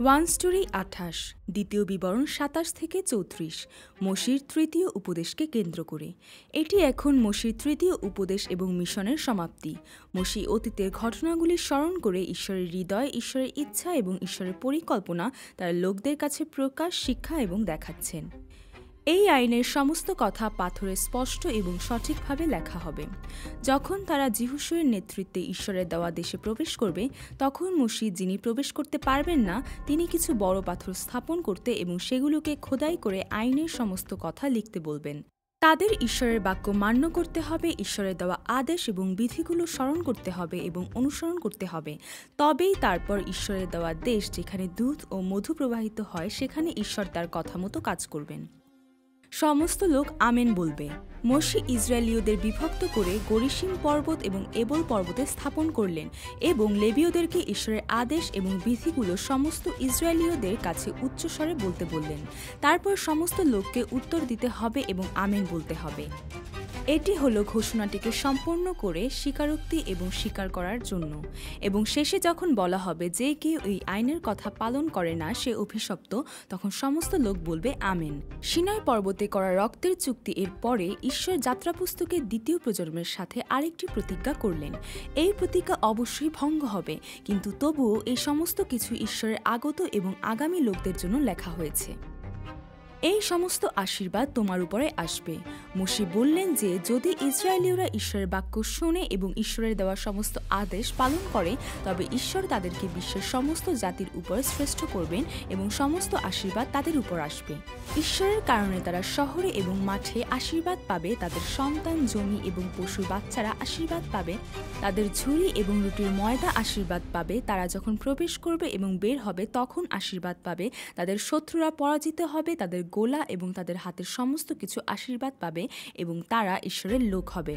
One story ২৮, দ্বিতীয় বিবরণ ২৭ থেকে ৩৪, মসির তৃতীয় উপদেশকে কেন্দ্র করে। এটি এখন মসির তৃতীয় উপদেশ এবং মিশনের সমাপ্তি। মসি অতীতের ঘটনাগুলি স্মরণ করে ঈশ্বরের হৃদয়, ঈশ্বরের ইচ্ছা এবং ঈশ্বরের পরিকল্পনা তার লোকদের কাছে প্রকাশ, শিক্ষা এবং দেখাচ্ছেন। এই আইনের সমস্ত কথা পাথরে স্পষ্ট এবং সঠিকভাবে লেখা হবে। যখন তারা যিহোশূয়ের নেতৃত্বে ঈশ্বরের দেওয়া দেশে প্রবেশ করবে, তখন মসি, যিনি প্রবেশ করতে পারবেন না, তিনি কিছু বড় পাথর স্থাপন করতে এবং সেগুলোকে খোদাই করে আইনের সমস্ত কথা লিখতে বলবেন। তাদের ঈশ্বরের বাক্য মান্য করতে হবে, ঈশ্বরের দেওয়া আদেশ এবং বিধিগুলো স্মরণ করতে হবে এবং অনুসরণ করতে হবে। তবেই তারপর ঈশ্বরের দেওয়া দেশ, যেখানে দুধ ও মধু প্রবাহিত হয়, সেখানে ঈশ্বর তার কথা মতো কাজ করবেন। সমস্ত লোক আমেন বলবে। মসি ইসরায়েলীয়দের বিভক্ত করে গরিশিম পর্বত এবং এবল পর্বতে স্থাপন করলেন এবং লেবীয়দেরকে ঈশ্বরের আদেশ এবং বিধিগুলো সমস্ত ইসরায়েলীয়দের কাছে উচ্চস্বরে বলতে বললেন। তারপর সমস্ত লোককে উত্তর দিতে হবে এবং আমেন বলতে হবে। এটি হলো ঘোষণাটিকে সম্পন্ন করে স্বীকারোক্তি এবং স্বীকার করার জন্য। এবং শেষে যখন বলা হবে যে কেউ এই আইনের কথা পালন করে না, সে অভিশপ্ত, তখন সমস্ত লোক বলবে আমেন। সিনাই পর্বতে করা রক্তের চুক্তি এর পরে ঈশ্বর যাত্রাপুস্তকের দ্বিতীয় প্রজন্মের সাথে আরেকটি প্রতিজ্ঞা করলেন। এই প্রতিজ্ঞা অবশ্যই ভঙ্গ হবে, কিন্তু তবুও এই সমস্ত কিছু ঈশ্বরের আগত এবং আগামী লোকদের জন্য লেখা হয়েছে। এই সমস্ত আশীর্বাদ তোমার উপরে আসবে। মসি বললেন যে যদি ইসরায়েলীয়রা ঈশ্বরের বাক্য শোনে এবং ঈশ্বরের দেওয়া সমস্ত আদেশ পালন করে, তবে ঈশ্বর তাদেরকে বিশ্বের সমস্ত জাতির উপর শ্রেষ্ঠ করবেন এবং সমস্ত আশীর্বাদ তাদের উপর আসবে। ঈশ্বরের কারণে তারা শহরে এবং মাঠে আশীর্বাদ পাবে, তাদের সন্তান, জমি এবং পশুর বাচ্চারা আশীর্বাদ পাবে, তাদের ঝুড়ি এবং রুটির ময়দা আশীর্বাদ পাবে। তারা যখন প্রবেশ করবে এবং বের হবে তখন আশীর্বাদ পাবে। তাদের শত্রুরা পরাজিত হবে, তাদের গোলা এবং তাদের হাতের সমস্ত কিছু আশীর্বাদ পাবে এবং তারা ঈশ্বরের লোক হবে।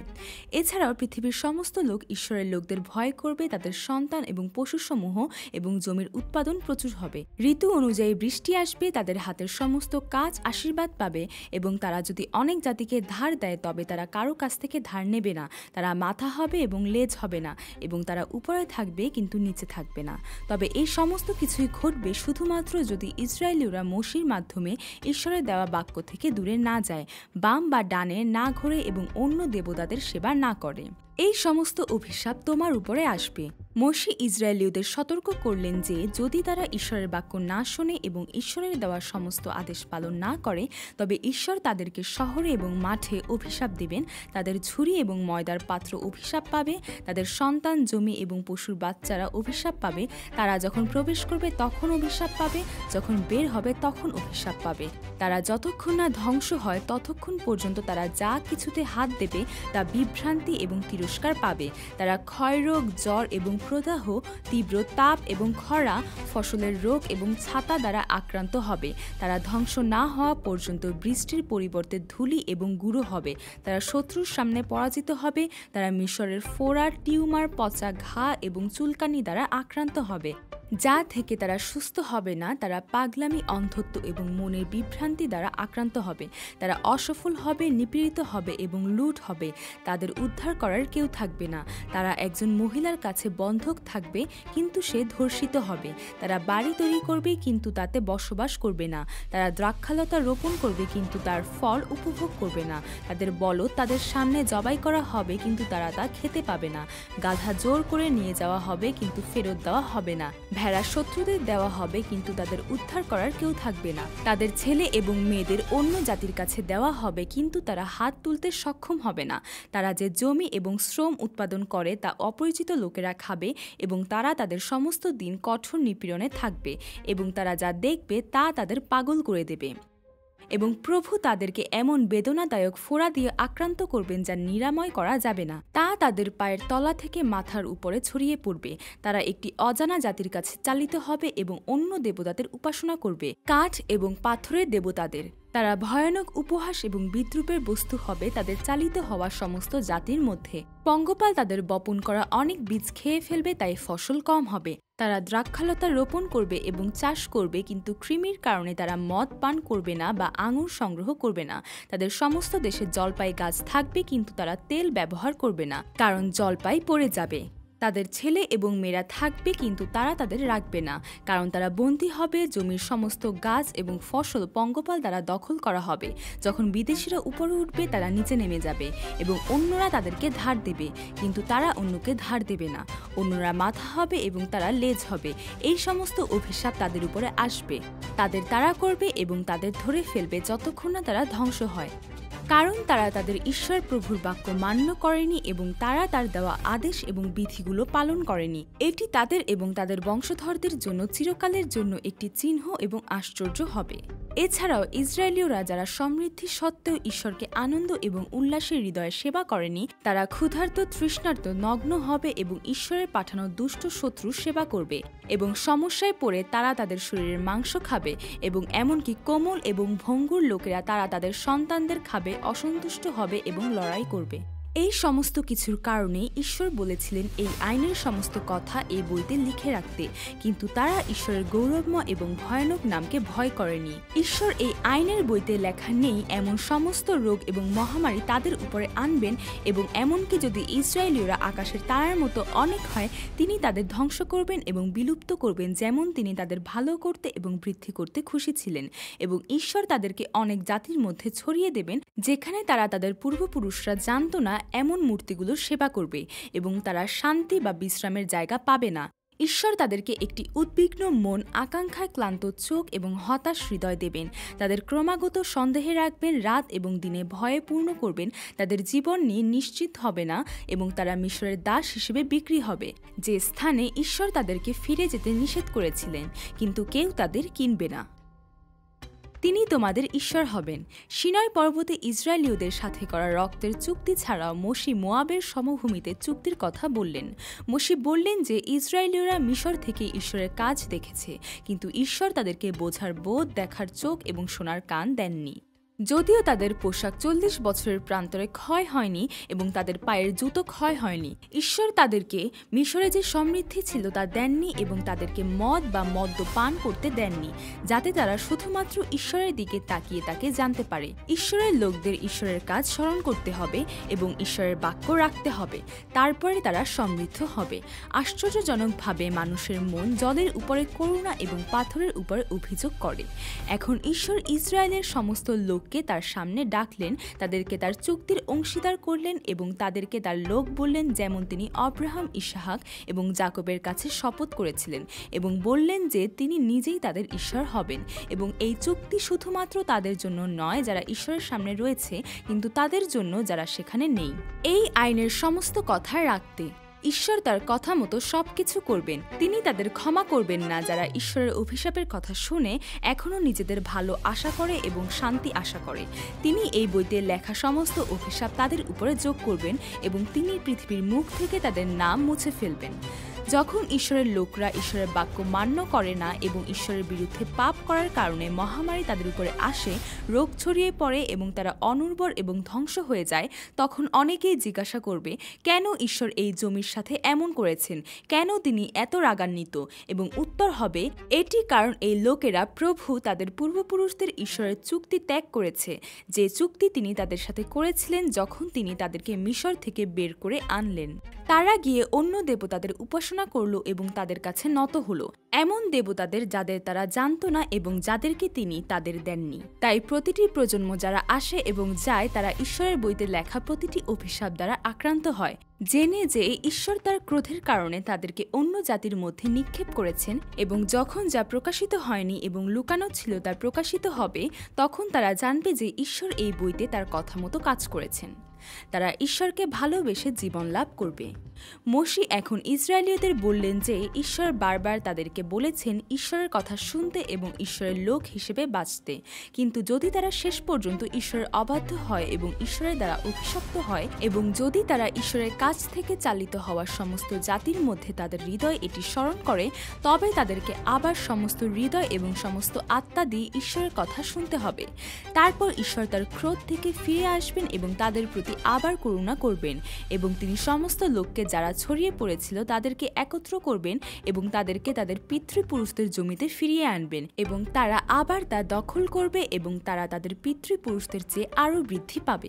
এছাড়াও পৃথিবীর সমস্ত লোক ঈশ্বরের লোকদের ভয় করবে, তাদের সন্তান এবং পশুসমূহ এবং জমির উৎপাদন প্রচুর হবে। ঋতু অনুযায়ী বৃষ্টি আসবে, তাদের হাতের সমস্ত কাজ আশীর্বাদ পাবে এবং তারা যদি অনেক জাতিকে ধার দেয়, তবে তারা কারো কাছ থেকে ধার নেবে না। তারা মাথা হবে এবং লেজ হবে না, এবং তারা উপরে থাকবে কিন্তু নিচে থাকবে না। তবে এই সমস্ত কিছুই ঘটবে শুধুমাত্র যদি ইসরায়েলীয়রা মসির মাধ্যমে ঈশ্বরের দেওয়া বাক্য থেকে দূরে না যায়, বাম বা ডানে না ঘোরে এবং অন্য দেবতাদের সেবা না করে। এই সমস্ত অভিশাপ তোমার উপরে আসবে। মসি ইসরায়েলীয়দের সতর্ক করলেন যে যদি তারা ঈশ্বরের বাক্য না শোনে এবং ঈশ্বরের দেওয়া সমস্ত আদেশ পালন না করে, তবে ঈশ্বর তাদেরকে শহরে এবং মাঠে অভিশাপ দেবেন। তাদের ঝুড়ি এবং ময়দার পাত্র অভিশাপ পাবে, তাদের সন্তান, জমি এবং পশুর বাচ্চারা অভিশাপ পাবে। তারা যখন প্রবেশ করবে তখন অভিশাপ পাবে, যখন বের হবে তখন অভিশাপ পাবে। তারা যতক্ষণ না ধ্বংস হয় ততক্ষণ পর্যন্ত তারা যা কিছুতে হাত দেবে তা বিভ্রান্তি এবং তিরস্কার পাবে। তারা ক্ষয়রোগ, জ্বর এবং প্রদাহ, তীব্র তাপ এবং খরা, ফসলের রোগ এবং ছাতা দ্বারা আক্রান্ত হবে। তারা ধ্বংস না হওয়া পর্যন্ত বৃষ্টির পরিবর্তে ধূলি এবং গুঁড়ো হবে। তারা শত্রুর সামনে পরাজিত হবে। তারা মিশরের ফোড়া, টিউমার, পচা ঘা এবং চুলকানি দ্বারা আক্রান্ত হবে, যা থেকে তারা সুস্থ হবে না। তারা পাগলামি, অন্ধত্ব এবং মনের বিভ্রান্তি দ্বারা আক্রান্ত হবে। তারা অসফল হবে, নিপীড়িত হবে এবং লুট হবে। তাদের উদ্ধার করার কেউ থাকবে না। তারা একজন মহিলার কাছে বন্ধক থাকবে, কিন্তু সে ধর্ষিত হবে। তারা বাড়ি তৈরি করবে, কিন্তু তাতে বসবাস করবে না। তারা দ্রাক্ষালতা রোপণ করবে, কিন্তু তার ফল উপভোগ করবে না। তাদের বলদ তাদের সামনে জবাই করা হবে, কিন্তু তারা তা খেতে পাবে না। গাধা জোর করে নিয়ে যাওয়া হবে, কিন্তু ফেরত দেওয়া হবে না। ভেড়া শত্রুদের দেওয়া হবে, কিন্তু তাদের উদ্ধার করার কেউ থাকবে না। তাদের ছেলে এবং মেয়েদের অন্য জাতির কাছে দেওয়া হবে, কিন্তু তারা হাত তুলতে সক্ষম হবে না। তারা যে জমি এবং শ্রম উৎপাদন করে তা অপরিচিত লোকেরা খাবে এবং তারা তাদের সমস্ত দিন কঠোর নিপীড়নে থাকবে এবং তারা যা দেখবে তা তাদের পাগল করে দেবে। এবং প্রভু তাদেরকে এমন বেদনাদায়ক ফোড়া দিয়ে আক্রান্ত করবেন যা নিরাময় করা যাবে না। তা তাদের পায়ের তলা থেকে মাথার উপরে ছড়িয়ে পড়বে। তারা একটি অজানা জাতির কাছে চালিত হবে এবং অন্য দেবতাদের উপাসনা করবে, কাঠ এবং পাথরের দেবতাদের। তারা ভয়ানক উপহাস এবং বিদ্রূপের বস্তু হবে তাদের চালিত হওয়া সমস্ত জাতির মধ্যে। পঙ্গপাল তাদের বপন করা অনেক বীজ খেয়ে ফেলবে, তাই ফসল কম হবে। তারা দ্রাক্ষালতা রোপণ করবে এবং চাষ করবে, কিন্তু কৃমির কারণে তারা মদ পান করবে না বা আঙুর সংগ্রহ করবে না। তাদের সমস্ত দেশে জলপাই গাছ থাকবে, কিন্তু তারা তেল ব্যবহার করবে না, কারণ জলপাই পড়ে যাবে। তাদের ছেলে এবং মেয়েরা থাকবে, কিন্তু তারা তাদের রাখবে না, কারণ তারা বন্দী হবে। জমির সমস্ত গাছ এবং ফসল পঙ্গপাল দ্বারা দখল করা হবে। যখন বিদেশিরা উপরে উঠবে, তারা নিচে নেমে যাবে এবং অন্যরা তাদেরকে ধার দেবে, কিন্তু তারা অন্যকে ধার দেবে না। অন্যরা মাথা হবে এবং তারা লেজ হবে। এই সমস্ত অভিশাপ তাদের উপরে আসবে। তাদের তাড়া করবে এবং তাদের ধরে ফেলবে যতক্ষণ না তারা ধ্বংস হয়, কারণ তারা তাদের ঈশ্বর প্রভুর বাক্য মান্য করেনি এবং তারা তার দেওয়া আদেশ এবং বিধিগুলো পালন করেনি। এটি তাদের এবং তাদের বংশধরদের জন্য চিরকালের জন্য একটি চিহ্ন এবং আশ্চর্য হবে। এছাড়াও ইসরায়েলীয়রা যারা সমৃদ্ধি সত্ত্বেও ঈশ্বরকে আনন্দ এবং উল্লাসের হৃদয়ে সেবা করেনি, তারা ক্ষুধার্ত, তৃষ্ণার্ত, নগ্ন হবে এবং ঈশ্বরের পাঠানো দুষ্ট শত্রু সেবা করবে এবং সমস্যায় পড়ে তারা তাদের শরীরের মাংস খাবে এবং এমনকি কোমল এবং ভঙ্গুর লোকেরা তারা তাদের সন্তানদের খাবে, অসন্তুষ্ট হবে এবং লড়াই করবে। এই সমস্ত কিছুর কারণে ঈশ্বর বলেছিলেন এই আইনের সমস্ত কথা এই বইতে লিখে রাখতে, কিন্তু তারা ঈশ্বরের গৌরবময় এবং ভয়ানক নামকে ভয় করেনি। ঈশ্বর এই আইনের বইতে লেখা নেই এমন সমস্ত রোগ এবং মহামারী তাদের উপরে আনবেন, এবং এমনকি যদি ইসরায়েলীয়রা আকাশের তারার মতো অনেক হয়, তিনি তাদের ধ্বংস করবেন এবং বিলুপ্ত করবেন, যেমন তিনি তাদের ভালো করতে এবং বৃদ্ধি করতে খুশি ছিলেন। এবং ঈশ্বর তাদেরকে অনেক জাতির মধ্যে ছড়িয়ে দেবেন, যেখানে তারা তাদের পূর্বপুরুষরা জানত না এমন মূর্তিগুলোর সেবা করবে, এবং তারা শান্তি বা বিশ্রামের জায়গা পাবে না। ঈশ্বর তাদেরকে একটি উদ্বিগ্ন মন, আকাঙ্ক্ষায় ক্লান্ত চোখ এবং হতাশ হৃদয় দেবেন। তাদের ক্রমাগত সন্দেহে রাখবেন, রাত এবং দিনে ভয়ে পূর্ণ করবেন। তাদের জীবন নিয়ে নিশ্চিত হবে না এবং তারা মিশরের দাস হিসেবে বিক্রি হবে, যে স্থানে ঈশ্বর তাদেরকে ফিরে যেতে নিষেধ করেছিলেন, কিন্তু কেউ তাদের কিনবে না। তিনি তোমাদের ঈশ্বর হবেন। সিনাই পর্বতে ইসরায়েলীয়দের সাথে করা রক্তের চুক্তি ছাড়াও মোশি মোয়াবের সমভূমিতে চুক্তির কথা বললেন। মোশি বললেন যে ইসরায়েলীয়রা মিশর থেকে ঈশ্বরের কাজ দেখেছে, কিন্তু ঈশ্বর তাদেরকে বোঝার বোধ, দেখার চোখ এবং শোনার কান দেননি। যদিও তাদের পোশাক 40 বছরের প্রান্তরে ক্ষয় হয়নি এবং তাদের পায়ের জুতো ক্ষয় হয়নি, ঈশ্বর তাদেরকে মিশরে যে সমৃদ্ধি ছিল তা দেননি এবং তাদেরকে মদ বা মদ্য পান করতে দেননি, যাতে তারা শুধুমাত্র ঈশ্বরের দিকে তাকিয়ে তাকে জানতে পারে। ঈশ্বরের লোকদের ঈশ্বরের কাজ স্মরণ করতে হবে এবং ঈশ্বরের বাক্য রাখতে হবে, তারপরে তারা সমৃদ্ধ হবে। আশ্চর্যজনকভাবে মানুষের মন জলের উপরে করুণা এবং পাথরের উপরে অভিযোগ করে। এখন ঈশ্বর ইসরায়েলের সমস্ত লোক তার সামনে ডাকলেন, তাদেরকে তার চুক্তির অংশীদার করলেন এবং তাদেরকে তার লোক বললেন, যেমন তিনি আব্রাহাম, ইসহাক এবং যাকবের কাছে শপথ করেছিলেন, এবং বললেন যে তিনি নিজেই তাদের ঈশ্বর হবেন। এবং এই চুক্তি শুধুমাত্র তাদের জন্য নয় যারা ঈশ্বরের সামনে রয়েছে, কিন্তু তাদের জন্য যারা সেখানে নেই। এই আইনের সমস্ত কথা রাখতে ঈশ্বর তার কথা মতো সবকিছু করবেন। তিনি তাদের ক্ষমা করবেন না যারা ঈশ্বরের অভিশাপের কথা শুনে এখনও নিজেদের ভালো আশা করে এবং শান্তি আশা করে। তিনি এই বইতে লেখা সমস্ত অভিশাপ তাদের উপরে যোগ করবেন এবং তিনি পৃথিবীর মুখ থেকে তাদের নাম মুছে ফেলবেন। যখন ঈশ্বরের লোকরা ঈশ্বরের বাক্য মান্য করে না এবং ঈশ্বরের বিরুদ্ধে পাপ করার কারণে মহামারী তাদের উপরে আসে, রোগ ছড়িয়ে পড়ে এবং তারা অনুর্বর এবং ধ্বংস হয়ে যায়, তখন অনেকেই জিজ্ঞাসা করবে, কেন ঈশ্বর এই জমির সাথে এমন করেছেন, কেন তিনি এত রাগান্বিত? এবং উত্তর হবে, এটি কারণ এই লোকেরা প্রভু তাদের পূর্বপুরুষদের ঈশ্বরের চুক্তি ত্যাগ করেছে, যে চুক্তি তিনি তাদের সাথে করেছিলেন যখন তিনি তাদেরকে মিশর থেকে বের করে আনলেন। তারা গিয়ে অন্য দেবতাদের উপাসনা করল এবং তাদের কাছে নত হলো, এমন দেবতাদের যাদের তারা জানত না এবং যাদেরকে তিনি তাদের দেননি। তাই প্রতিটি প্রজন্ম যারা আসে এবং যায়, তারা ঈশ্বরের বইতে লেখা প্রতিটি অভিশাপ দ্বারা আক্রান্ত হয়, জেনে যে ঈশ্বর তার ক্রোধের কারণে তাদেরকে অন্য জাতির মধ্যে নিক্ষেপ করেছেন, এবং যখন যা প্রকাশিত হয়নি এবং লুকানো ছিল তা প্রকাশিত হবে, তখন তারা জানবে যে ঈশ্বর এই বইতে তার কথা মতো কাজ করেছেন। তারা ঈশ্বরকে ভালোবেসে জীবন লাভ করবে। মোশি এখন ইসরায়েলীয়দের বললেন যে ঈশ্বর বারবার তাদেরকে বলেছেন ঈশ্বরের কথা শুনতে এবং ঈশ্বরের লোক হিসেবে বাঁচতে, কিন্তু যদি তারা শেষ পর্যন্ত ঈশ্বরের অবাধ্য হয় এবং ঈশ্বরের দ্বারা অভিশপ্ত হয়, এবং যদি তারা ঈশ্বরের কাছ থেকে চালিত হওয়ার সমস্ত জাতির মধ্যে তাদের হৃদয় এটি স্মরণ করে, তবে তাদেরকে আবার সমস্ত হৃদয় এবং সমস্ত আত্মা দিয়ে ঈশ্বরের কথা শুনতে হবে। তারপর ঈশ্বর তার ক্রোধ থেকে ফিরে আসবেন এবং তাদের প্রতি আবার করুণা করবেন, এবং তিনি সমস্ত লোককে যারা ছড়িয়ে পড়েছিল তাদেরকে একত্র করবেন এবং তাদেরকে তাদের পিতৃপুরুষদের জমিতে ফিরিয়ে আনবেন, এবং তারা আবার তা দখল করবে এবং তারা তাদের পিতৃপুরুষদের চেয়ে আরও বৃদ্ধি পাবে।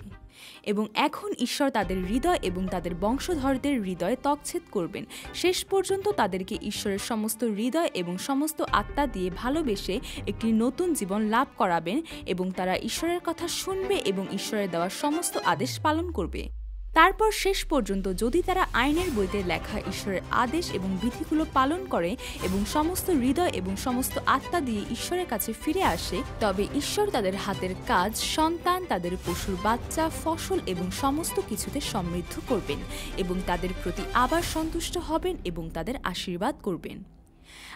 এবং এখন ঈশ্বর তাদের হৃদয় এবং তাদের বংশধরদের হৃদয়ে তকছেদ করবেন, শেষ পর্যন্ত তাদেরকে ঈশ্বরের সমস্ত হৃদয় এবং সমস্ত আত্মা দিয়ে ভালোবেসে একটি নতুন জীবন লাভ করাবেন এবং তারা ঈশ্বরের কথা শুনবে এবং ঈশ্বরের দেওয়া সমস্ত আদেশ পালন করবে। তারপর শেষ পর্যন্ত যদি তারা আইনের বইতে লেখা ঈশ্বরের আদেশ এবং বিধিগুলো পালন করে এবং সমস্ত হৃদয় এবং সমস্ত আত্মা দিয়ে ঈশ্বরের কাছে ফিরে আসে, তবে ঈশ্বর তাদের হাতের কাজ, সন্তান, তাদের পশুর বাচ্চা, ফসল এবং সমস্ত কিছুতে সমৃদ্ধ করবেন এবং তাদের প্রতি আবার সন্তুষ্ট হবেন এবং তাদের আশীর্বাদ করবেন।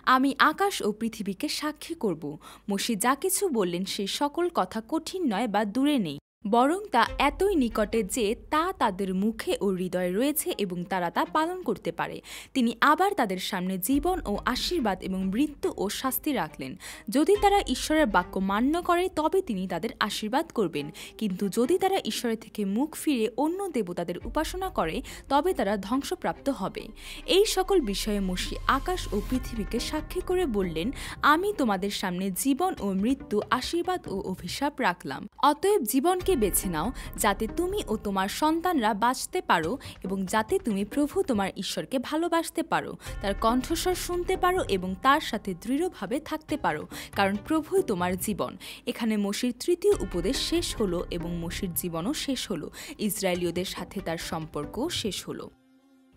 আমি আকাশ ও পৃথিবীকে সাক্ষী করব, মোশে যা কিছু বললেন সেই সকল কথা কঠিন নয় বা দূরে নেই, বরং তা এতই নিকটে যে তা তাদের মুখে ও হৃদয়ে রয়েছে এবং তারা তা পালন করতে পারে। তিনি আবার তাদের সামনে জীবন ও আশীর্বাদ এবং মৃত্যু ও শাস্তি রাখলেন। যদি তারা ঈশ্বরের বাক্য মান্য করে তবে তিনি তাদের আশীর্বাদ করবেন, কিন্তু যদি তারা ঈশ্বরের থেকে মুখ ফিরে অন্য দেবতাদের উপাসনা করে তবে তারা ধ্বংসপ্রাপ্ত হবে। এই সকল বিষয়ে মোশে আকাশ ও পৃথিবীকে সাক্ষী করে বললেন, আমি তোমাদের সামনে জীবন ও মৃত্যু, আশীর্বাদ ও অভিশাপ রাখলাম। অতএব জীবনকে বেছে নাও, যাতে তুমি ও তোমার সন্তানরা বাঁচতে পারো এবং যাতে তুমি প্রভু তোমার ঈশ্বরকে ভালোবাসতে পারো, তার কণ্ঠস্বর শুনতে পারো এবং তার সাথে দৃঢ়ভাবে থাকতে পারো, কারণ প্রভুই তোমার জীবন। এখানে মোশের তৃতীয় উপদেশ শেষ হলো এবং মোশের জীবনও শেষ হলো। ইসরায়েলীয়দের সাথে তার সম্পর্ক শেষ হলো।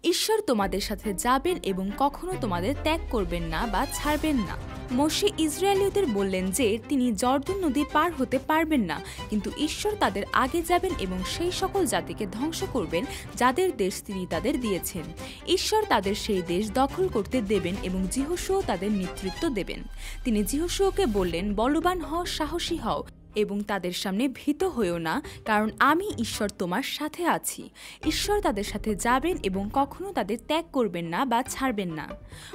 ঈশ্বর তোমাদের সাথে যাবেন এবং কখনো তোমাদের ত্যাগ করবেন না বা ছাড়বেন না। মোশে ইসরায়েলীয়দের বললেন যে তিনি জর্দন নদী পার হতে পারবেন না, কিন্তু ঈশ্বর তাদের আগে যাবেন এবং সেই সকল জাতিকে ধ্বংস করবেন যাদের দেশ তিনি তাদের দিয়েছেন। ঈশ্বর তাদের সেই দেশ দখল করতে দেবেন এবং যিহোশূয়া তাদের নেতৃত্ব দেবেন। তিনি যিহোশূয়াকে বললেন, বলবান হও, সাহসী হও এবং তাদের সামনে ভীত হইও না, কারণ আমি ঈশ্বর তোমার সাথে আছি। ঈশ্বর তাদের সাথে যাবেন এবং কখনো তাদের ত্যাগ করবেন না বা ছাড়বেন না।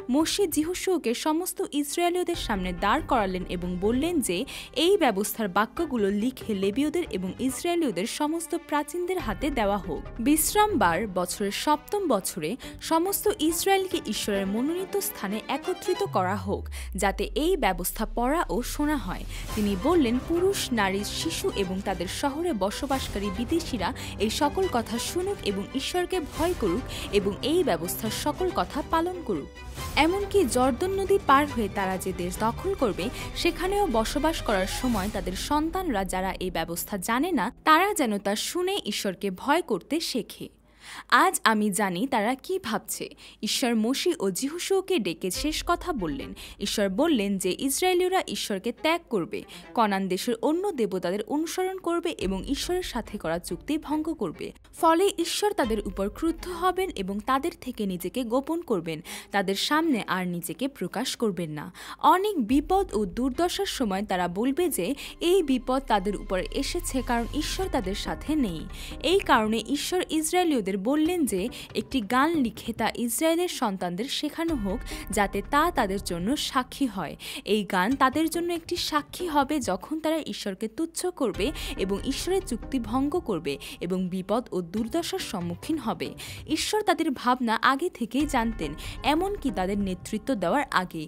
মোশে যিহোশূয়াকে সমস্ত ইসরায়েলীয়দের সামনে দাঁড় করালেন এবং বললেন যে এই ব্যবস্থার বাক্যগুলো লিখে লেবীয়দের এবং ইসরায়েলীয়দের সমস্ত প্রাচীনদের হাতে দেওয়া হোক। বিশ্রামবার বছরের 7ম বছরে সমস্ত ইসরায়েলকে ঈশ্বরের মনোনীত স্থানে একত্রিত করা হোক, যাতে এই ব্যবস্থা পড়া ও শোনা হয়। তিনি বললেন, পুরুষ, নারী, শিশু এবং তাদের শহরে বসবাসকারী বিদেশিরা এই সকল কথা শুনুক এবং ঈশ্বরকে ভয় করুক এবং এই ব্যবস্থার সকল কথা পালন করুক। এমনকি জর্দন নদী পার হয়ে তারা যে দেশ দখল করবে সেখানেও বসবাস করার সময় তাদের সন্তানরা, যারা এই ব্যবস্থা জানে না, তারা যেন তা শুনে ঈশ্বরকে ভয় করতে শেখে। আজ আমি জানি তারা কি ভাবছে। ঈশ্বর মোশে ও যিহোশূয়াকে ডেকে শেষ কথা বললেন। ঈশ্বর বললেন যে ইসরায়েলীয়রা ঈশ্বরকে ত্যাগ করবে, কনান দেশের অন্য দেবতাদের অনুসরণ করবে এবং ঈশ্বরের সাথে করা চুক্তি ভঙ্গ করবে। ফলে ঈশ্বর তাদের উপর ক্রুদ্ধ হবেন এবং তাদের থেকে নিজেকে গোপন করবেন, তাদের সামনে আর নিজেকে প্রকাশ করবেন না। অনেক বিপদ ও দুর্দশার সময় তারা বলবে যে এই বিপদ তাদের উপর এসেছে কারণ ঈশ্বর তাদের সাথে নেই। এই কারণে ঈশ্বর ইসরায়েলীয়দের বললেন যে একটি গান লিখে তা ইসরায়েলের সন্তানদের শেখানো হোক, যাতে তা তাদের জন্য সাক্ষী হয়। এই গান তাদের জন্য একটি সাক্ষী হবে যখন তারা ঈশ্বরকে তুচ্ছ করবে এবং ঈশ্বরের চুক্তি ভঙ্গ করবে এবং বিপদ ও দুর্দশার সম্মুখীন হবে। ঈশ্বর তাদের ভাবনা আগে থেকেই জানতেন, এমনকি তাদের নেতৃত্ব দেওয়ার আগে।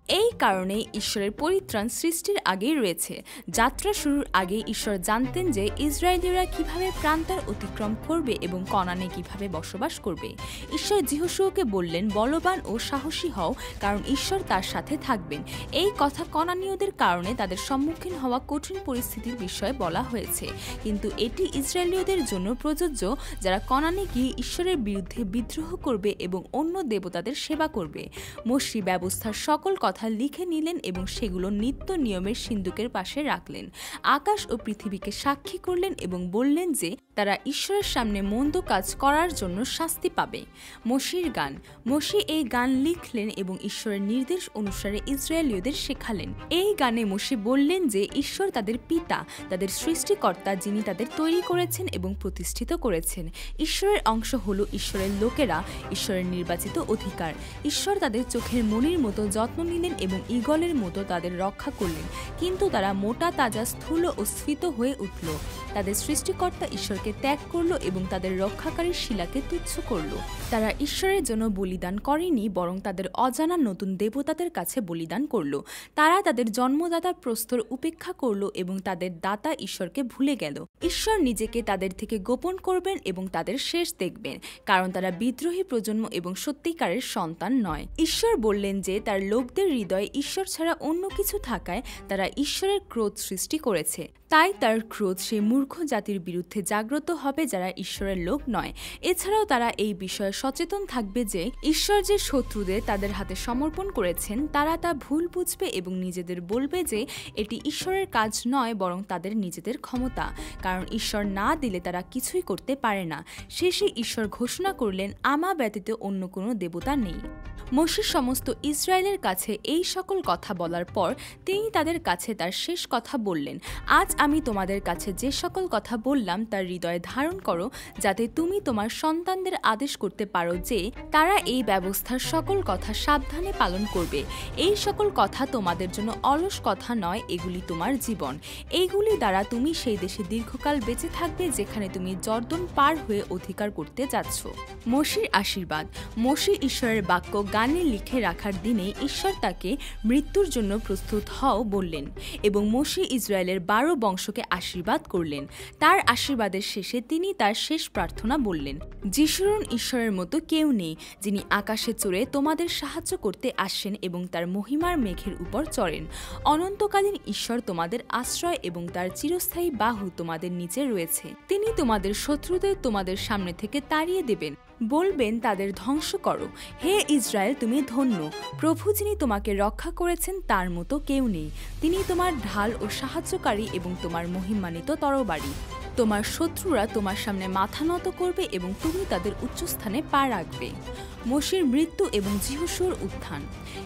এই কারণেই ঈশ্বরের পরিত্রাণ সৃষ্টির আগেই রয়েছে। যাত্রা শুরুর আগে ঈশ্বর জানতেন যে ইসরায়েলীয়রা কিভাবে প্রান্তর অতিক্রম করবে এবং কনানে কিভাবে বসবাস করবে। ঈশ্বর যিহোশূয়াকে বললেন, বলবান ও সাহসী হও, কারণ ঈশ্বর তার সাথে থাকবেন। এই কথা কনানীয়দের কারণে তাদের সম্মুখীন হওয়া কঠিন পরিস্থিতির বিষয়ে বলা হয়েছে, কিন্তু এটি ইসরায়েলীয়দের জন্য প্রযোজ্য, যারা কনানে গিয়ে ঈশ্বরের বিরুদ্ধে বিদ্রোহ করবে এবং অন্য দেবতাদের সেবা করবে। মোশে ব্যবস্থার সকল কথা লিখে নিলেন এবং সেগুলো নিত্য নিয়মের সিন্দুকের পাশে রাখলেন। আকাশ ও পৃথিবীকে সাক্ষী করলেন এবং বললেন যে তারা ঈশ্বরের সামনে মন্দ কাজ করার জন্য শাস্তি পাবে। মোশের গান। মোশে এই গান লিখলেন এবং ঈশ্বরের নির্দেশ অনুসারে ইসরায়েলীয়দের শেখালেন। এই গানে মোশে বললেন যে ঈশ্বর তাদের পিতা, তাদের সৃষ্টিকর্তা, যিনি তাদের তৈরি করেছেন এবং প্রতিষ্ঠিত করেছেন। ঈশ্বরের অংশ হলো ঈশ্বরের লোকেরা, ঈশ্বরের নির্বাচিত অধিকার। ঈশ্বর তাদের চোখের মণির মতো যত্ন নিলেন রেবেন এবং ঈগলের মতো তাদের রক্ষা করলেন, কিন্তু তারা মোটা তাজা স্থূল ও স্ফীত হয়ে উঠল। তাদের সৃষ্টিকর্তা ঈশ্বরকে ত্যাগ করল এবং তাদের রক্ষাকারী শিলাকে তুচ্ছ করল। তারা ঈশ্বরের জন্য বলিদান করেনি, বরং তাদের অজানা নতুন দেবতাদের কাছে বলিদান করল। তারা তাদের জন্মদাতা প্রস্তর উপেক্ষা করল এবং তাদের দাতা ঈশ্বরকে ভুলে গেল। ঈশ্বর নিজেকে তাদের থেকে গোপন করবেন এবং তাদের শেষ দেখবেন, কারণ তারা বিদ্রোহী প্রজন্ম এবং সত্যিকারের সন্তান নয়। ঈশ্বর বললেন যে তার লোকদের হৃদয়ে ঈশ্বর ছাড়া অন্য কিছু থাকায় তারা ঈশ্বরের ক্রোধ সৃষ্টি করেছে। তাই তার ক্রোধ সেই মূর্খ জাতির বিরুদ্ধে জাগ্রত হবে যারা ঈশ্বরের লোক নয়। এছাড়াও তারা এই বিষয়ে সচেতন থাকবে যে ঈশ্বর যে শত্রুদের তাদের হাতে সমর্পণ করেছেন তারা তা ভুল বুঝবে এবং নিজেদের বলবে যে এটি ঈশ্বরের কাজ নয়, বরং তাদের নিজেদের ক্ষমতা, কারণ ঈশ্বর না দিলে তারা কিছুই করতে পারে না। শেষে ঈশ্বর ঘোষণা করলেন, আমা ব্যতীত অন্য কোনো দেবতা নেই। মোশে সমস্ত ইসরায়েলের কাছে এই সকল কথা বলার পর তিনি তাদের কাছে তার শেষ কথা বললেন, আজ আমি তোমাদের কাছে যে সকল কথা বললাম তার হৃদয়ে ধারণ করো, যাতে তুমি তোমার সন্তানদের আদেশ করতে পারো যে তারা এই ব্যবস্থার সকল কথা সাবধানে পালন করবে। এই সকল কথা তোমাদের জন্য অলস কথা নয়, এগুলি তোমার জীবন। এইগুলি দ্বারা তুমি সেই দেশে দীর্ঘকাল বেঁচে থাকবে যেখানে তুমি জর্দন পার হয়ে অধিকার করতে যাচ্ছ। মোশির আশীর্বাদ। মোশে ঈশ্বরের বাক্য গানে লিখে রাখার দিনে ঈশ্বর তাকে মৃত্যুর জন্য প্রস্তুত হও বললেন এবং মোশে ইসরায়েলের 12 বংশকে আশীর্বাদ করলেন। তার আশীর্বাদের শেষে তিনি তার শেষ প্রার্থনা বললেন, যিশুরন ঈশ্বরের মতো কেউ নেই, যিনি আকাশে চড়ে তোমাদের সাহায্য করতে আসেন এবং তার মহিমার মেঘের উপর চড়েন। অনন্তকালীন ঈশ্বর তোমাদের আশ্রয় এবং তার চিরস্থায়ী বাহু তোমাদের নিচে রয়েছে। তিনি তোমাদের শত্রুদের তোমাদের সামনে থেকে তাড়িয়ে দেবেন, বলবেন তাদের ধ্বংস করো। হে ইসরায়েল, তুমি ধন্য, প্রভু যিনি তোমাকে রক্ষা করেছেন তার মতো কেউ নেই। তিনি তোমার ঢাল ও সাহায্যকারী এবং তোমার মহিমান্বিত তরবারি। তোমার শত্রুরা তোমার সামনে মাথা নত করবে এবং তুমি তাদের উচ্চস্থানে পা রাখবে। মোশির মৃত্যু এবং যিহোশুয়ার উত্থান।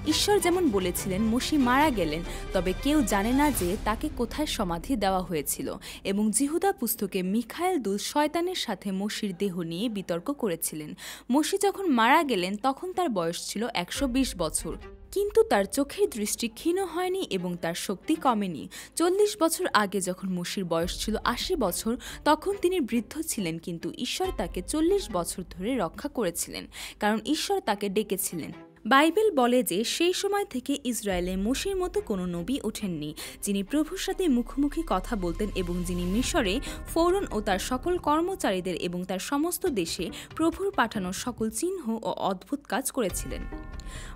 ঈশ্বর যেমন বলেছিলেন মোশি মারা গেলেন, তবে কেউ জানে না যে তাকে কোথায় সমাধি দেওয়া হয়েছিল, এবং জিহুদা পুস্তকে মিখায়েল দূত শয়তানের সাথে মোশির দেহ নিয়ে বিতর্ক করেছিলেন। মোশি যখন মারা গেলেন তখন তার বয়স ছিল 120 বছর, কিন্তু তার চোখের দৃষ্টি ক্ষীণ হয়নি এবং তার শক্তি কমেনি। 40 বছর আগে যখন মোশির বয়স ছিল 80 বছর, তখন তিনি বৃদ্ধ ছিলেন, কিন্তু ঈশ্বর তাকে 40 বছর ধরে রক্ষা করেছিলেন, কারণ ঈশ্বর তাকে ডেকেছিলেন। বাইবেল বলে যে সেই সময় থেকে ইসরায়েলে মোশির মতো কোনো নবী ওঠেননি, যিনি প্রভুর সাথে মুখোমুখি কথা বলতেন এবং যিনি মিশরে ফৌরন ও তার সকল কর্মচারীদের এবং তার সমস্ত দেশে প্রভুর পাঠানো সকল চিহ্ন ও অদ্ভুত কাজ করেছিলেন।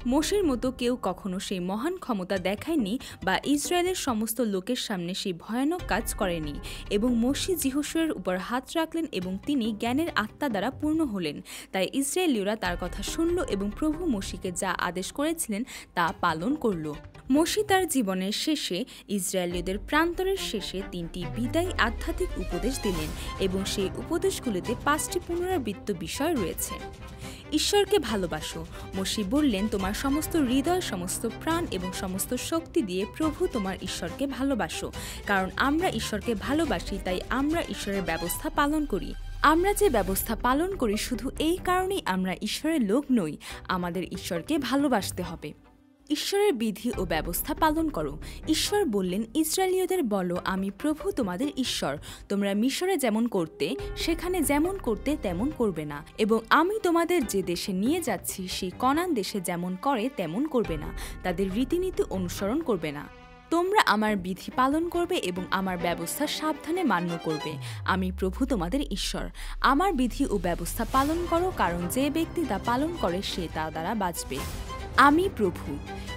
মোশির মতো কেউ কখনো সেই মহান ক্ষমতা দেখায়নি বা ইসরায়েলের সমস্ত লোকের সামনে সেই ভয়ানক কাজ করেনি। এবং মোশি যিহোশুয়ার উপর হাত রাখলেন এবং তিনি জ্ঞানের আত্মা দ্বারা পূর্ণ হলেন। তাই ইসরায়েলীয়রা তার কথা শুনল এবং প্রভু মোশিকে যা আদেশ করেছিলেন তা পালন করল। মোশি তার জীবনের শেষে ইসরায়েলীয়দের প্রান্তরের শেষে 3টি বিদায়ী আধ্যাত্মিক উপদেশ দিলেন এবং সেই উপদেশগুলিতে 5টি পুনরাবৃত্ত বিষয় রয়েছে। ঈশ্বরকে ভালোবাসো। মোশি বললেন, তোমার সমস্ত হৃদয়, সমস্ত প্রাণ এবং সমস্ত শক্তি দিয়ে প্রভু তোমার ঈশ্বরকে ভালোবাসো, কারণ আমরা ঈশ্বরকে ভালোবাসি, তাই আমরা ঈশ্বরের ব্যবস্থা পালন করি। আমরা যে ব্যবস্থা পালন করি শুধু এই কারণেই আমরা ঈশ্বরের লোক নই, আমাদের ঈশ্বরকে ভালোবাসতে হবে। ঈশ্বরের বিধি ও ব্যবস্থা পালন করো। ঈশ্বর বললেন, ইসরায়েলীয়দের বলো, আমি প্রভু তোমাদের ঈশ্বর। তোমরা মিশরে যেমন করতে, সেখানে যেমন করতে তেমন করবে না, এবং আমি তোমাদের যে দেশে নিয়ে যাচ্ছি সেই কনান দেশে যেমন করে তেমন করবে না, তাদের রীতিনীতি অনুসরণ করবে না। তোমরা আমার বিধি পালন করবে এবং আমার ব্যবস্থা সাবধানে মান্য করবে। আমি প্রভু তোমাদের ঈশ্বর। আমার বিধি ও ব্যবস্থা পালন করো, কারণ যে ব্যক্তি তা পালন করে সে তা দ্বারা বাঁচবে। আমি প্রভু।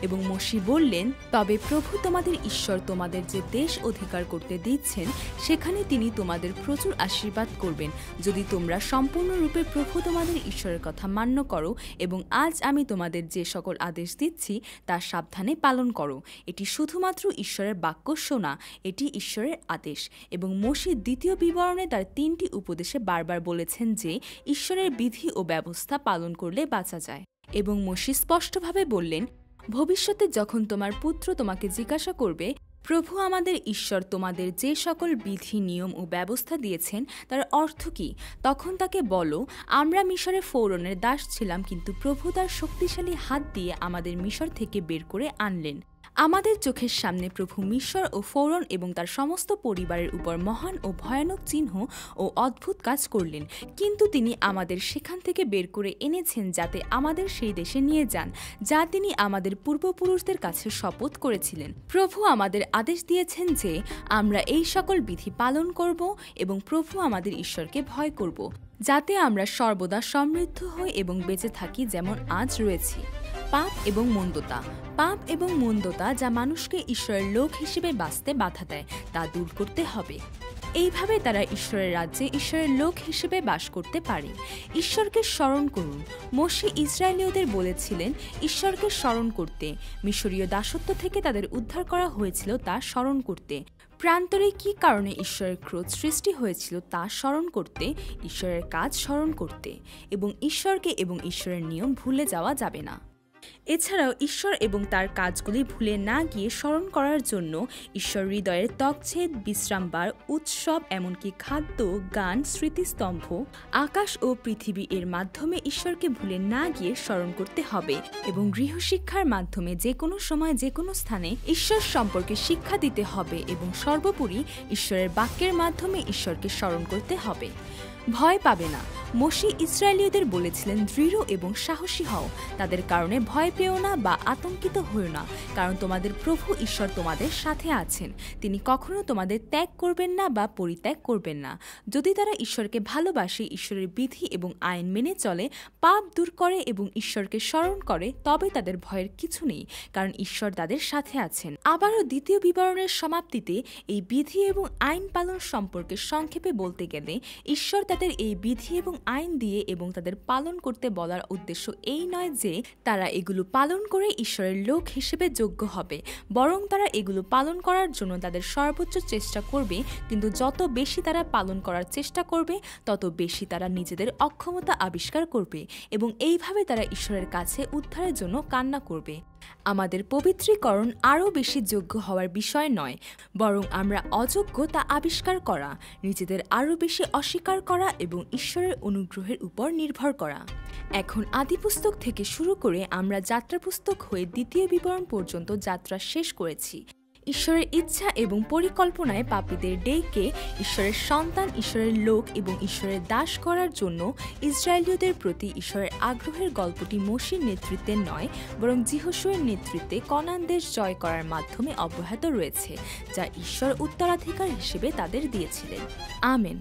এবং মোশি বললেন, তবে প্রভু তোমাদের ঈশ্বর তোমাদের যে দেশ অধিকার করতে দিচ্ছেন সেখানে তিনি তোমাদের প্রচুর আশীর্বাদ করবেন, যদি তোমরা সম্পূর্ণরূপে প্রভু তোমাদের ঈশ্বরের কথা মান্য করো এবং আজ আমি তোমাদের যে সকল আদেশ দিচ্ছি তা সাবধানে পালন করো। এটি শুধুমাত্র ঈশ্বরের বাক্য শোনা, এটি ঈশ্বরের আদেশ। এবং মোশি দ্বিতীয় বিবরণে তার 3টি উপদেশে বারবার বলেছেন যে ঈশ্বরের বিধি ও ব্যবস্থা পালন করলে বাঁচা যায়। এবং মোশি স্পষ্টভাবে বললেন, ভবিষ্যতে যখন তোমার পুত্র তোমাকে জিজ্ঞাসা করবে, প্রভু আমাদের ঈশ্বর তোমাদের যে সকল বিধি নিয়ম ও ব্যবস্থা দিয়েছেন তার অর্থ কি? তখন তাকে বলো, আমরা মিশরে ফৌরনের দাস ছিলাম, কিন্তু প্রভু তার শক্তিশালী হাত দিয়ে আমাদের মিশর থেকে বের করে আনলেন। আমাদের চোখের সামনে প্রভু মিশর ও ফৌরন এবং তার সমস্ত পরিবারের উপর মহান ও ভয়ানক চিহ্ন ও অদ্ভুত কাজ করলেন, কিন্তু তিনি আমাদের সেখান থেকে বের করে এনেছেন যাতে আমাদের সেই দেশে নিয়ে যান যা তিনি আমাদের পূর্বপুরুষদের কাছে শপথ করেছিলেন। প্রভু আমাদের আদেশ দিয়েছেন যে আমরা এই সকল বিধি পালন করব এবং প্রভু আমাদের ঈশ্বরকে ভয় করব, যাতে আমরা সর্বদা সমৃদ্ধ হই এবং বেঁচে থাকি যেমন আজ রয়েছি। পাপ এবং মন্দতা। পাপ এবং মন্দতা যা মানুষকে ঈশ্বরের লোক হিসেবে বাঁচতে বাধা দেয় তা দূর করতে হবে। এইভাবে তারা ঈশ্বরের রাজ্যে ঈশ্বরের লোক হিসেবে বাস করতে পারে। ঈশ্বরকে স্মরণ করুন। মোশে ইসরায়েলীয়দের বলেছিলেন ঈশ্বরকে স্মরণ করতে, মিশরীয় দাসত্ব থেকে তাদের উদ্ধার করা হয়েছিল তা স্মরণ করতে, প্রান্তরে কী কারণে ঈশ্বরের ক্রোধ সৃষ্টি হয়েছিল তা স্মরণ করতে, ঈশ্বরের কাজ স্মরণ করতে, এবং ঈশ্বরকে এবং ঈশ্বরের নিয়ম ভুলে যাওয়া যাবে না। এছাড়াও ঈশ্বর এবং তার কাজগুলি ভুলে না গিয়ে স্মরণ করার জন্য ঈশ্বর হৃদয়ের ত্বকছেদ, বিশ্রামবার, উৎসব, এমনকি খাদ্য, গান, স্মৃতিস্তম্ভ, আকাশ ও পৃথিবী এর মাধ্যমে ঈশ্বরকে ভুলে না গিয়ে স্মরণ করতে হবে এবং গৃহশিক্ষার মাধ্যমে যে কোনো সময় যে কোনো স্থানে ঈশ্বর সম্পর্কে শিক্ষা দিতে হবে এবং সর্বোপরি ঈশ্বরের বাক্যের মাধ্যমে ঈশ্বরকে স্মরণ করতে হবে। ভয় পাবে না। মোশে ইসরায়েলীয়দের বলেছিলেন দৃঢ় এবং সাহসী হও, তাদের কারণে ভয় পেও না বা আতঙ্কিত হও না, কারণ তোমাদের প্রভু ঈশ্বর তোমাদের সাথে আছেন। তিনি কখনো তোমাদের ত্যাগ করবেন না বা পরিত্যাগ করবেন না। যদি তারা ঈশ্বরকে ভালোবাসে, ঈশ্বরের বিধি এবং আইন মেনে চলে, পাপ দূর করে এবং ঈশ্বরকে স্মরণ করে, তবে তাদের ভয়ের কিছু নেই, কারণ ঈশ্বর তাদের সাথে আছেন। আবারও দ্বিতীয় বিবরণের সমাপ্তিতে এই বিধি এবং আইন পালন সম্পর্কে সংক্ষেপে বলতে গেলে, ঈশ্বর তাদের এই বিধি এবং আইন দিয়ে এবং তাদের পালন করতে বলার উদ্দেশ্য এই নয় যে তারা এগুলো পালন করে ঈশ্বরের লোক হিসেবে যোগ্য হবে, বরং তারা এগুলো পালন করার জন্য তাদের সর্বোচ্চ চেষ্টা করবে, কিন্তু যত বেশি তারা পালন করার চেষ্টা করবে তত বেশি তারা নিজেদের অক্ষমতা আবিষ্কার করবে এবং এইভাবে তারা ঈশ্বরের কাছে উদ্ধারের জন্য কান্না করবে। আমাদের পবিত্রীকরণ আরও বেশি যোগ্য হওয়ার বিষয় নয়, বরং আমরা অযোগ্য তা আবিষ্কার করা, নিজেদের আরও বেশি অস্বীকার করা এবং ঈশ্বরের অনুগ্রহের উপর নির্ভর করা। এখন আদিপুস্তক থেকে শুরু করে আমরা যাত্রা পুস্তক হয়ে দ্বিতীয় বিবরণ পর্যন্ত যাত্রা শেষ করেছি। ঈশ্বরের ইচ্ছা এবং পরিকল্পনায় পাপীদের ডেকে ঈশ্বরের সন্তান, ঈশ্বরের লোক এবং ঈশ্বরের দাস করার জন্য ইসরায়েলীয়দের প্রতি ঈশ্বরের আগ্রহের গল্পটি মোশির নেতৃত্বে নয়, বরং যিহোশুয়ের নেতৃত্বে কনান দেশ জয় করার মাধ্যমে অব্যাহত রয়েছে, যা ঈশ্বর উত্তরাধিকার হিসেবে তাদের দিয়েছিলেন। আমেন।